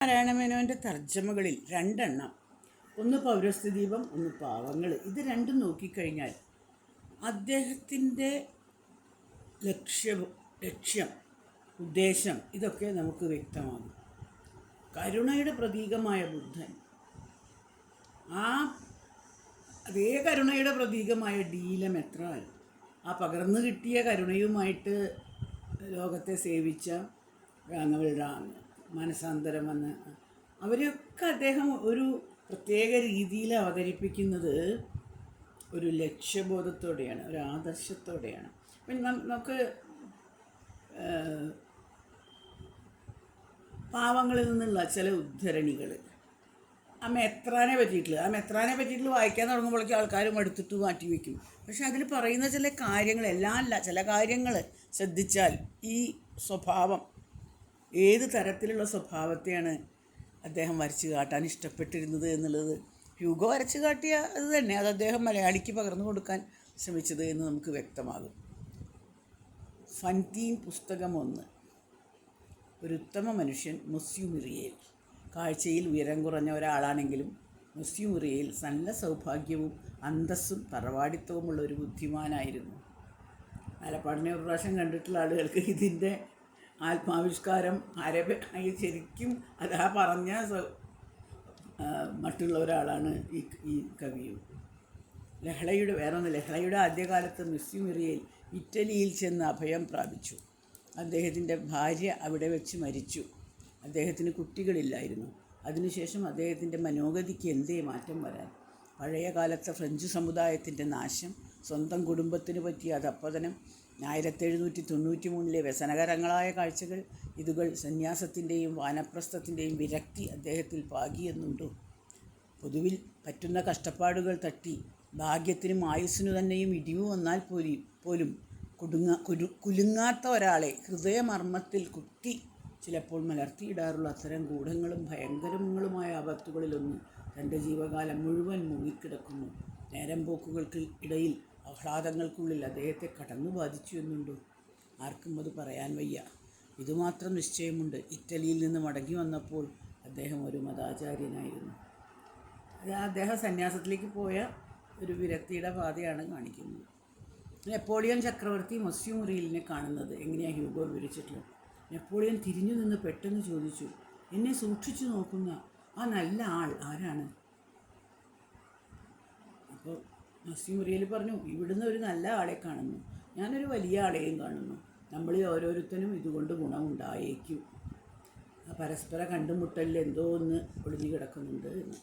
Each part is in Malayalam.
നാരായണമേനോൻ്റെ തർജ്ജമകളിൽ രണ്ടെണ്ണം, ഒന്ന് പൗരസ്ത്യദീപം, ഒന്ന് പാവങ്ങൾ. ഇത് രണ്ടും നോക്കിക്കഴിഞ്ഞാൽ അദ്ദേഹത്തിൻ്റെ ലക്ഷ്യം, ഉദ്ദേശം ഇതൊക്കെ നമുക്ക് വ്യക്തമാകും. കരുണയുടെ പ്രതീകമായ ബുദ്ധൻ, അതേ കരുണയുടെ പ്രതീകമായ ഡീലമെത്രാൻ, ആ പകർന്നു കിട്ടിയ കരുണയുമായിട്ട് ലോകത്തെ സേവിച്ച മനസാന്തരം വന്ന് അവരെയൊക്കെ അദ്ദേഹം ഒരു പ്രത്യേക രീതിയിൽ അവതരിപ്പിക്കുന്നത് ഒരു ലക്ഷ്യബോധത്തോടെയാണ്, ഒരു ആദർശത്തോടെയാണ്. അപ്പം നമുക്ക് പാവങ്ങളിൽ നിന്നുള്ള ചില ഉദ്ധരണികൾ ആ മെത്രാനെ പറ്റിയിട്ടുള്ള വായിക്കാൻ തുടങ്ങുമ്പോഴേക്കും ആൾക്കാരും എടുത്തിട്ട് മാറ്റി വയ്ക്കും. പക്ഷെ അതിൽ പറയുന്ന ചില കാര്യങ്ങൾ, എല്ലാം അല്ല, ചില കാര്യങ്ങൾ ശ്രദ്ധിച്ചാൽ ഈ സ്വഭാവം, ഏത് തരത്തിലുള്ള സ്വഭാവത്തെയാണ് അദ്ദേഹം വരച്ച് കാട്ടാൻ ഇഷ്ടപ്പെട്ടിരുന്നത് എന്നുള്ളത് ഹ്യൂഗോ വരച്ച് കാട്ടിയ അത് തന്നെ, അത് അദ്ദേഹം മലയാളിക്ക് പകർന്നു കൊടുക്കാൻ ശ്രമിച്ചത് എന്ന് നമുക്ക് വ്യക്തമാകും. ഫൻതീൻ പുസ്തകം 1. ഒരു ഉത്തമ മനുഷ്യൻ മൊസ്യു മിറിയേൽ. കാഴ്ചയിൽ ഉയരം കുറഞ്ഞ ഒരാളാണെങ്കിലും മൊസ്യു മിറിയേൽ നല്ല സൗഭാഗ്യവും അന്തസ്സും തറവാടിത്തവുമുള്ള ഒരു ബുദ്ധിമാനായിരുന്നു. ആലപ്പാടിനെ ഒരു പ്രാവശ്യം കണ്ടിട്ടുള്ള ആളുകൾക്ക് ഇതിൻ്റെ ആത്മാവിഷ്കാരം ശരിക്കും അതാ പറഞ്ഞ മറ്റുള്ള ഒരാളാണ് ഈ കവിയും. ലഹളയുടെ ആദ്യകാലത്ത് മൊസ്യു മിറിയേൽ ഇറ്റലിയിൽ ചെന്ന് അഭയം പ്രാപിച്ചു. അദ്ദേഹത്തിൻ്റെ ഭാര്യ അവിടെ വെച്ച് മരിച്ചു. അദ്ദേഹത്തിന് കുട്ടികളില്ലായിരുന്നു. അതിനുശേഷം അദ്ദേഹത്തിൻ്റെ മനോഗതിക്ക് എന്തേ മാറ്റം വരാൻ? പഴയ കാലത്തെ ഫ്രഞ്ച് സമുദായത്തിൻ്റെ നാശം, സ്വന്തം കുടുംബത്തിന് പറ്റിയ അധപ്പതനം, 1793 വ്യസനകരങ്ങളായ കാഴ്ചകൾ, ഇതുകൾ സന്യാസത്തിൻ്റെയും വാനപ്രസ്ഥത്തിൻ്റെയും വിരക്തി അദ്ദേഹത്തിൽ പാകിയെന്നുണ്ടോ? പൊതുവിൽ പറ്റുന്ന കഷ്ടപ്പാടുകൾ തട്ടി ഭാഗ്യത്തിനും ആയുസ്സിനു തന്നെയും ഇടിവ് വന്നാൽ പോലും കുലുങ്ങാത്ത ഒരാളെ ഹൃദയമർമ്മത്തിൽ കുത്തി ചിലപ്പോൾ മലർത്തിയിടാറുള്ള അത്തരം ഗൂഢങ്ങളും ഭയങ്കരങ്ങളുമായ ആപത്തുകളിലൊന്ന് തൻ്റെ ജീവകാലം മുഴുവൻ മുങ്ങിക്കിടക്കുന്നു. നേരം പോക്കുകൾക്ക് ഇടയിൽ ആഹ്ലാദങ്ങൾക്കുള്ളിൽ അദ്ദേഹത്തെ കടന്നു ബാധിച്ചു എന്നുണ്ടോ? ആർക്കും അത് പറയാൻ വയ്യ. ഇതുമാത്രം നിശ്ചയമുണ്ട്, ഇറ്റലിയിൽ നിന്ന് മടങ്ങി വന്നപ്പോൾ അദ്ദേഹം ഒരു മതാചാര്യനായിരുന്നു. അദ്ദേഹം സന്യാസത്തിലേക്ക് പോയ ഒരു വിരക്തിയുടെ പാതയാണ് കാണിക്കുന്നത്. നെപ്പോളിയൻ ചക്രവർത്തി മൊസ്യു മിറിയേലിനെ കാണുന്നത് എങ്ങനെയാണ് ഹ്യൂഗോ വിവരിച്ചിട്ടുള്ളത്. നെപ്പോളിയൻ തിരിഞ്ഞു നിന്ന് പെട്ടെന്ന് ചോദിച്ചു, എന്നെ സൂക്ഷിച്ചു നോക്കുന്ന ആ നല്ല ആൾ ആരാണ്? അപ്പോൾ മൊസ്യു മിറിയേൽ പറഞ്ഞു, ഇവിടുന്ന് ഒരു നല്ല ആളെ കാണുന്നു, ഞാനൊരു വലിയ ആളെയും കാണുന്നു. നമ്മളിൽ ഓരോരുത്തരും ഇതുകൊണ്ട് ഗുണമുണ്ടായേക്കും. പരസ്പര കണ്ടുമുട്ടലിൽ എന്തോ ഒന്ന് ഒളിഞ്ഞു കിടക്കുന്നുണ്ട് എന്ന്.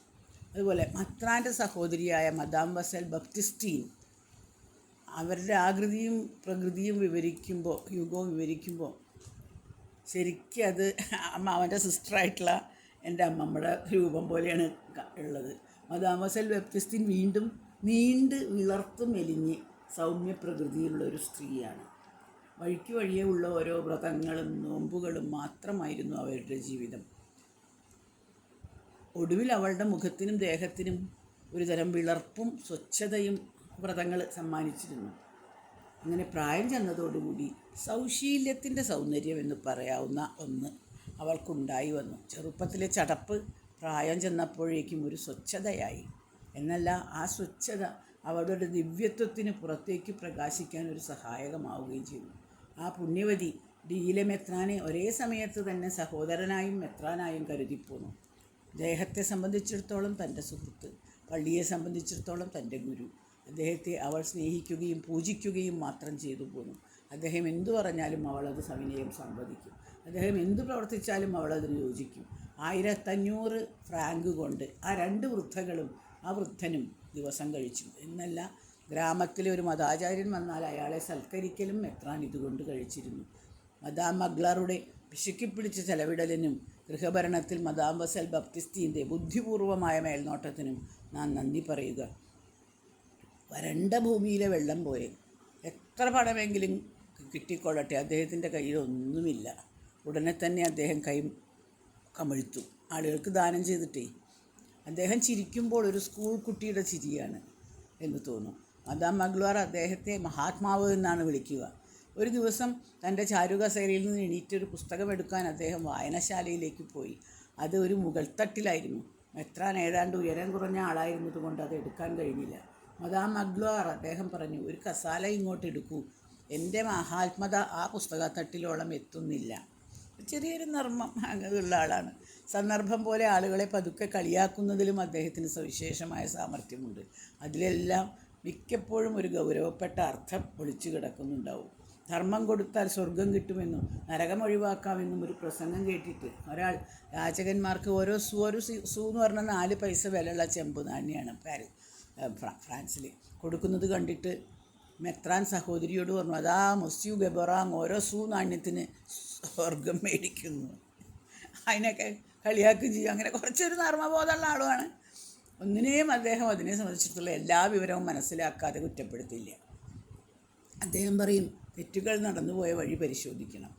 അതുപോലെ മത്രാൻ്റെ സഹോദരിയായ മദാം വസൽ ബപ്റ്റിസ്റ്റീൻ, അവരുടെ ആകൃതിയും പ്രകൃതിയും ഹ്യൂഗോ വിവരിക്കുമ്പോൾ ശരിക്കും അത് അവൻ്റെ സിസ്റ്ററായിട്ടുള്ള എൻ്റെ അമ്മമ്മയുടെ രൂപം പോലെയാണ് ഉള്ളത്. മദാം വസൽ ബപ്റ്റിസ്റ്റീൻ വീണ്ടും നീണ്ട് വിളർത്ത് മെലിഞ്ഞ് സൗമ്യ പ്രകൃതിയിലുള്ള ഒരു സ്ത്രീയാണ്. വഴിയെ ഉള്ള ഓരോ വ്രതങ്ങളും നോമ്പുകളും മാത്രമായിരുന്നു അവരുടെ ജീവിതം. ഒടുവിൽ അവളുടെ മുഖത്തിനും ദേഹത്തിനും ഒരുതരം വിളർപ്പും സ്വച്ഛതയും വ്രതങ്ങൾ സമ്മാനിച്ചിരുന്നു. അങ്ങനെ പ്രായം ചെന്നതോടുകൂടി സൗശീല്യത്തിൻ്റെ സൗന്ദര്യം എന്ന് പറയാവുന്ന ഒന്ന് അവൾക്കുണ്ടായി വന്നു. ചെറുപ്പത്തിലെ ചടപ്പ് പ്രായം ചെന്നപ്പോഴേക്കും ഒരു സ്വച്ഛതയായി. എന്നല്ല, ആ സ്വച്ഛത അവളുടെ ദിവ്യത്വത്തിന് പുറത്തേക്ക് പ്രകാശിക്കാൻ ഒരു സഹായകമാവുകയും ചെയ്തു. ആ പുണ്യവതി ഡീലമെത്രാനെ ഒരേ സമയത്ത് തന്നെ സഹോദരനായും മെത്രാനായും കരുതിപ്പോന്നു. ദേഹത്തെ സംബന്ധിച്ചിടത്തോളം തൻ്റെ സുഹൃത്ത്, പള്ളിയെ സംബന്ധിച്ചിടത്തോളം തൻ്റെ ഗുരു. അദ്ദേഹത്തെ അവൾ സ്നേഹിക്കുകയും പൂജിക്കുകയും മാത്രം ചെയ്തു പോന്നു. അദ്ദേഹം എന്തു പറഞ്ഞാലും അവൾ അത് സവിനയം സംവദിക്കും. അദ്ദേഹം എന്തു പ്രവർത്തിച്ചാലും അവൾ അതിന് യോജിക്കും. 1500 ഫ്രാങ്ക് കൊണ്ട് ആ 2 വൃദ്ധകളും ആ വൃദ്ധനും ദിവസം കഴിച്ചു. എന്നല്ല, ഗ്രാമത്തിലെ ഒരു മതാചാര്യൻ വന്നാൽ അയാളെ സൽക്കരിക്കലും മെത്രാൻ ഇതുകൊണ്ട് കഴിച്ചിരുന്നു. മദാം മഗ്ലറുടെ പിശുക്കിപ്പിടിച്ച ചെലവിടലിനും ഗൃഹഭരണത്തിൽ മദാം വസൽ ബപ്റ്റിസ്റ്റീൻ്റെ ബുദ്ധിപൂർവമായ മേൽനോട്ടത്തിനും നാം നന്ദി പറയുക. വരണ്ട ഭൂമിയിലെ വെള്ളം പോലെ എത്ര പണമെങ്കിലും കിട്ടിക്കൊള്ളട്ടെ, അദ്ദേഹത്തിൻ്റെ കയ്യിൽ ഒന്നുമില്ല. ഉടനെ തന്നെ അദ്ദേഹം കൈ കമിഴ്ത്തു, ആളുകൾക്ക് ദാനം ചെയ്തിട്ടേ. അദ്ദേഹം ചിരിക്കുമ്പോൾ ഒരു സ്കൂൾ കുട്ടിയുടെ ചിരിയാണ് എന്ന് തോന്നും. മദാം മഗ്ലോർ അദ്ദേഹത്തെ മഹാത്മാവ് എന്നാണ് വിളിക്കുക. ഒരു ദിവസം തൻ്റെ ചാരുകസേരയിൽ നിന്ന് എണീറ്റൊരു പുസ്തകമെടുക്കാൻ അദ്ദേഹം വായനശാലയിലേക്ക് പോയി. അത് ഒരു മുകൾ തട്ടിലായിരുന്നു. മെത്രാൻ ഏതാണ്ട് ഉയരം കുറഞ്ഞ ആളായിരുന്നത് കൊണ്ട് അത് എടുക്കാൻ കഴിഞ്ഞില്ല. മദാം മഗ്ലോർ അദ്ദേഹം പറഞ്ഞു, ഒരു കസാല ഇങ്ങോട്ട് എടുക്കൂ, എൻ്റെ മഹാത്മത ആ പുസ്തകത്തട്ടിലോളം എത്തുന്നില്ല. ചെറിയൊരു നർമ്മം അങ്ങനെയുള്ള ആളാണ്. സന്ദർഭം പോലെ ആളുകളെ പതുക്കെ കളിയാക്കുന്നതിലും അദ്ദേഹത്തിന് സവിശേഷമായ സാമർഥ്യമുണ്ട്. അതിലെല്ലാം മിക്കപ്പോഴും ഒരു ഗൗരവപ്പെട്ട അർത്ഥം ഒളിച്ചു കിടക്കുന്നുണ്ടാവും. ധർമ്മം കൊടുത്താൽ സ്വർഗം കിട്ടുമെന്നും നരകം ഒഴിവാക്കാമെന്നും ഒരു പ്രസംഗം കേട്ടിട്ട് ഒരാൾ യാചകന്മാർക്ക് ഓരോ സൂ എന്ന് പറഞ്ഞാൽ 4 പൈസ വിലയുള്ള ചെമ്പ് നാണ്യമാണ് ഫ്രാൻസിൽ കൊടുക്കുന്നത് കണ്ടിട്ട് മെത്രാൻ സഹോദരിയോട് പറഞ്ഞു, അതാ മൊസ്യു ഗബറാങ് ഓരോ നാണ്യത്തിന് സ്വർഗം മേടിക്കുന്നു. അതിനൊക്കെ കളിയാക്കുകയും ചെയ്യും. അങ്ങനെ കുറച്ചൊരു നർമ്മബോധമുള്ള ആളുമാണ്. ഒന്നിനെയും അദ്ദേഹം അതിനെ സംബന്ധിച്ചിടത്തോളം എല്ലാ വിവരവും മനസ്സിലാക്കാതെ കുറ്റപ്പെടുത്തില്ല. അദ്ദേഹം പറയും, തെറ്റുകൾ നടന്നുപോയ വഴി പരിശോധിക്കണം.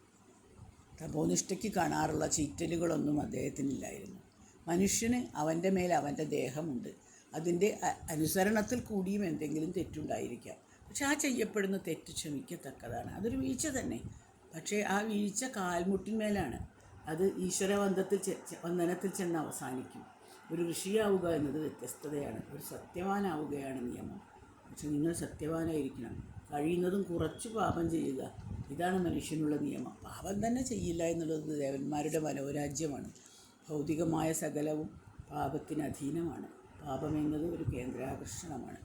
തപോനിഷ്ഠയ്ക്ക് കാണാറുള്ള ചീറ്റലുകളൊന്നും അദ്ദേഹത്തിനില്ലായിരുന്നു. മനുഷ്യന് അവൻ്റെ മേൽ അവൻ്റെ ദേഹമുണ്ട്. അതിൻ്റെ അനുസരണത്തിൽ കൂടിയും എന്തെങ്കിലും തെറ്റുണ്ടായിരിക്കാം. പക്ഷെ ആ ചെയ്യപ്പെടുന്ന തെറ്റ് ക്ഷമിക്കത്തക്കതാണ്. അതൊരു വീഴ്ച തന്നെ. പക്ഷേ ആ വീഴ്ച കാൽമുട്ടിന്മേലാണ്. അത് വന്ദനത്തിൽ ചെന്ന് അവസാനിക്കും. ഒരു ഋഷിയാവുക എന്നത് വ്യത്യസ്തതയാണ്. ഒരു സത്യവാനാവുകയാണ് നിയമം. പക്ഷെ നിങ്ങൾ സത്യവാനായിരിക്കണം. കഴിയുന്നതും കുറച്ച് പാപം ചെയ്യുക. ഇതാണ് മനുഷ്യനുള്ള നിയമം. പാപം തന്നെ ചെയ്യില്ല എന്നുള്ളത് ദേവന്മാരുടെ മനോരാജ്യമാണ്. ഭൗതികമായ സകലവും പാപത്തിന് അധീനമാണ്. പാപമെന്നത് ഒരു കേന്ദ്രാകർഷണമാണ്.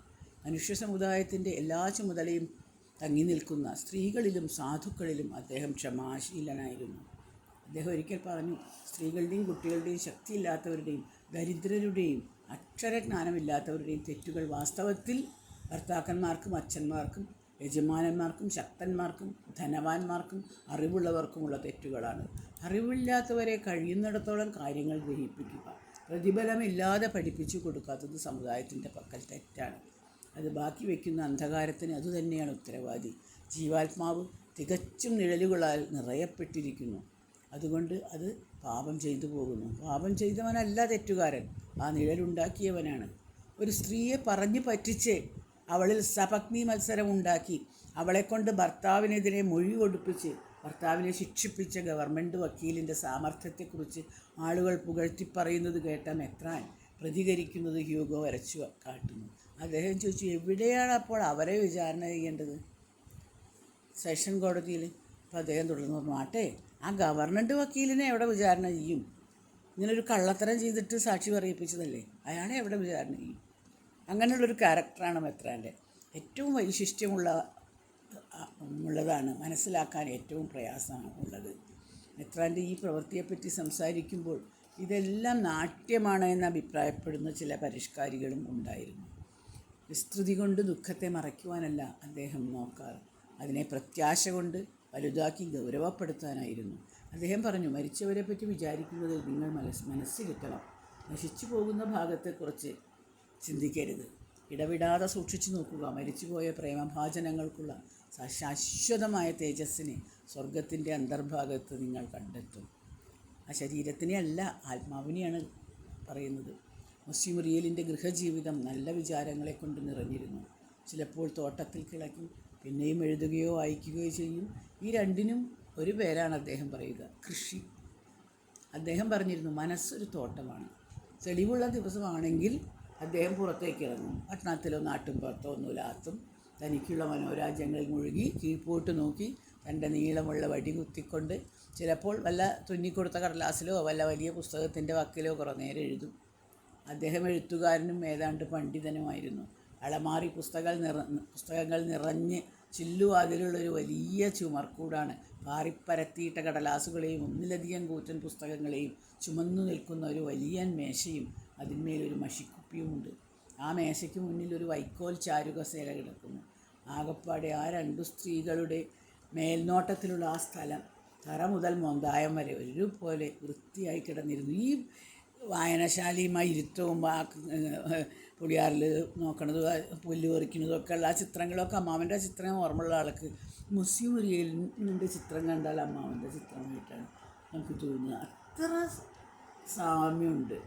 മനുഷ്യ സമുദായത്തിൻ്റെ എല്ലാ ചുമതലയും തങ്ങി നിൽക്കുന്ന സ്ത്രീകളിലും സാധുക്കളിലും അദ്ദേഹം ക്ഷമാശീലനായിരുന്നു. അദ്ദേഹം ഒരിക്കൽ പറഞ്ഞു, സ്ത്രീകളുടെയും കുട്ടികളുടെയും ശക്തിയില്ലാത്തവരുടെയും ദരിദ്രരുടെയും അക്ഷരജ്ഞാനമില്ലാത്തവരുടെയും തെറ്റുകൾ വാസ്തവത്തിൽ ഭർത്താക്കന്മാർക്കും അച്ഛന്മാർക്കും യജമാനന്മാർക്കും ശക്തന്മാർക്കും ധനവാന്മാർക്കും അറിവുള്ളവർക്കുമുള്ള തെറ്റുകളാണ്. അറിവില്ലാത്തവരെ കഴിയുന്നിടത്തോളം കാര്യങ്ങൾ ഗ്രഹിപ്പിക്കുക, പ്രതിഫലമില്ലാതെ പഠിപ്പിച്ചു കൊടുക്കാത്തത് സമുദായത്തിൻ്റെ പക്കൽ തെറ്റാണ്. അത് ബാക്കി വയ്ക്കുന്ന അന്ധകാരത്തിന് അതുതന്നെയാണ് ഉത്തരവാദി. ജീവാത്മാവ് തികച്ചും നിഴലുകളാൽ നിറയപ്പെട്ടിരിക്കുന്നു. അതുകൊണ്ട് അത് പാപം ചെയ്തു പോകുന്നു. പാപം ചെയ്തവനല്ല തെറ്റുകാരൻ, ആ നിഴലുണ്ടാക്കിയവനാണ്. ഒരു സ്ത്രീയെ പറഞ്ഞു പറ്റിച്ച് അവളിൽ സപത്നി മത്സരം ഉണ്ടാക്കി അവളെക്കൊണ്ട് ഭർത്താവിനെതിരെ മൊഴി കൊടുപ്പിച്ച് ഭർത്താവിനെ ശിക്ഷിപ്പിച്ച ഗവൺമെൻറ് വക്കീലിൻ്റെ സാമർഥ്യത്തെക്കുറിച്ച് ആളുകൾ പുകഴ്ത്തിപ്പറയുന്നത് കേട്ട മെത്രാൻ പ്രതികരിക്കുന്നത് ഹ്യൂഗോ വരച്ചു കാട്ടുന്നു. അദ്ദേഹം ചോദിച്ചു, എവിടെയാണ് അപ്പോൾ അവരെ വിചാരണ ചെയ്യേണ്ടത്? സെഷൻ കോടതിയിൽ. അപ്പോൾ അദ്ദേഹം തുടർന്ന് പറഞ്ഞു, ആട്ടെ, ആ ഗവൺമെൻറ് വക്കീലിനെ എവിടെ വിചാരണ ചെയ്യും? ഇങ്ങനൊരു കള്ളത്തരം ചെയ്തിട്ട് സാക്ഷി പറയിപ്പിച്ചതല്ലേ, അയാളെ എവിടെ വിചാരണ ചെയ്യും? അങ്ങനെയുള്ളൊരു ക്യാരക്ടറാണ് മെത്രാൻ്റെ. ഏറ്റവും വൈശിഷ്ട്യമുള്ളതാണ്, മനസ്സിലാക്കാൻ ഏറ്റവും പ്രയാസമുള്ളത്. മെത്രാൻ്റെ ഈ പ്രവൃത്തിയെപ്പറ്റി സംസാരിക്കുമ്പോൾ ഇതെല്ലാം നാട്യമാണ് എന്ന് അഭിപ്രായപ്പെടുന്ന ചില പരിഷ്കാരികളും ഉണ്ടായിരുന്നു. വിസ്തൃതി കൊണ്ട് ദുഃഖത്തെ മറയ്ക്കുവാനല്ല അദ്ദേഹം നോക്കാറ്, അതിനെ പ്രത്യാശ കൊണ്ട് വലുതാക്കി ഗൗരവപ്പെടുത്താനായിരുന്നു. അദ്ദേഹം പറഞ്ഞു, മരിച്ചവരെ പറ്റി വിചാരിക്കുന്നത് നിങ്ങൾ മനസ്സിരുത്തണം. നശിച്ചു പോകുന്ന ഭാഗത്തെക്കുറിച്ച് ചിന്തിക്കരുത്. ഇടവിടാതെ സൂക്ഷിച്ചു നോക്കുക. മരിച്ചുപോയ പ്രേമഭാജനങ്ങൾക്കുള്ള ശാശ്വതമായ തേജസ്സിനെ സ്വർഗത്തിൻ്റെ അന്തർഭാഗത്ത് നിങ്ങൾ കണ്ടെത്തും. ആ ശരീരത്തിനെ അല്ല, ആത്മാവിനെയാണ് പറയുന്നത്. മുസ്ലിം റിയലിൻ്റെ ഗൃഹജീവിതം നല്ല വിചാരങ്ങളെ കൊണ്ട് നിറഞ്ഞിരുന്നു. ചിലപ്പോൾ തോട്ടത്തിൽ കിളയ്ക്കും, പിന്നെയും എഴുതുകയോ വായിക്കുകയോ ചെയ്യും. ഈ രണ്ടിനും ഒരു പേരാണ് അദ്ദേഹം പറയുക, കൃഷി. അദ്ദേഹം പറഞ്ഞിരുന്നു, മനസ്സൊരു തോട്ടമാണ്. തെളിവുള്ള ദിവസമാണെങ്കിൽ അദ്ദേഹം പുറത്തേക്ക് ഇറങ്ങും. പട്ടണത്തിലോ നാട്ടുംപുറത്തോ ഒന്നുമില്ലാത്തും തനിക്കുള്ള മനോരാജ്യങ്ങളിൽ മുഴുകി കീഴ്പോട്ട് നോക്കി തൻ്റെ നീളമുള്ള വടി കുത്തിക്കൊണ്ട് ചിലപ്പോൾ വല്ല തുന്നിക്കൊടുത്ത കടലാസിലോ വല്ല വലിയ പുസ്തകത്തിൻ്റെ വക്കിലോ കുറേ നേരം എഴുതും. അദ്ദേഹം എഴുത്തുകാരനും ഏതാണ്ട് പണ്ഡിതനുമായിരുന്നു. അളമാറി പുസ്തകങ്ങൾ നിറഞ്ഞ് ചില്ലുവാതിലുള്ളൊരു വലിയ ചുമർക്കൂടാണ്. പാറിപ്പരത്തിയിട്ട കടലാസുകളെയും ഒന്നിലധികം കൂറ്റൻ പുസ്തകങ്ങളെയും ചുമന്നു നിൽക്കുന്ന ഒരു വലിയ മേശയും അതിന്മേലൊരു മഷിക്കുപ്പിയുമുണ്ട്. ആ മേശയ്ക്ക് മുന്നിൽ ഒരു വൈക്കോൽ ചാരുകസേല കിടക്കുന്നു. ആകപ്പാടെ ആ 2 സ്ത്രീകളുടെ മേൽനോട്ടത്തിലുള്ള ആ സ്ഥലം തറ മുതൽ മൊന്തായം വരെ ഒരുപോലെ വൃത്തിയായി കിടന്നിരുന്നു. ഈ വായനശാലയുമായി ഇരുത്തവും പുളിയാറിൽ നോക്കണതും പുല്ല് പറിക്കുന്നതും ഒക്കെ ഉള്ള ആ ചിത്രങ്ങളൊക്കെ അമ്മാവൻ്റെ ചിത്രം ഓർമ്മയുള്ള ആൾക്ക് മുസ്ലിം റിയലിൻ്റെ ചിത്രം കണ്ടാൽ അമ്മാവൻ്റെ ചിത്രമായിട്ടാണ് നമുക്ക് തോന്നുന്നത്. അത്ര സാമ്യമുണ്ട്.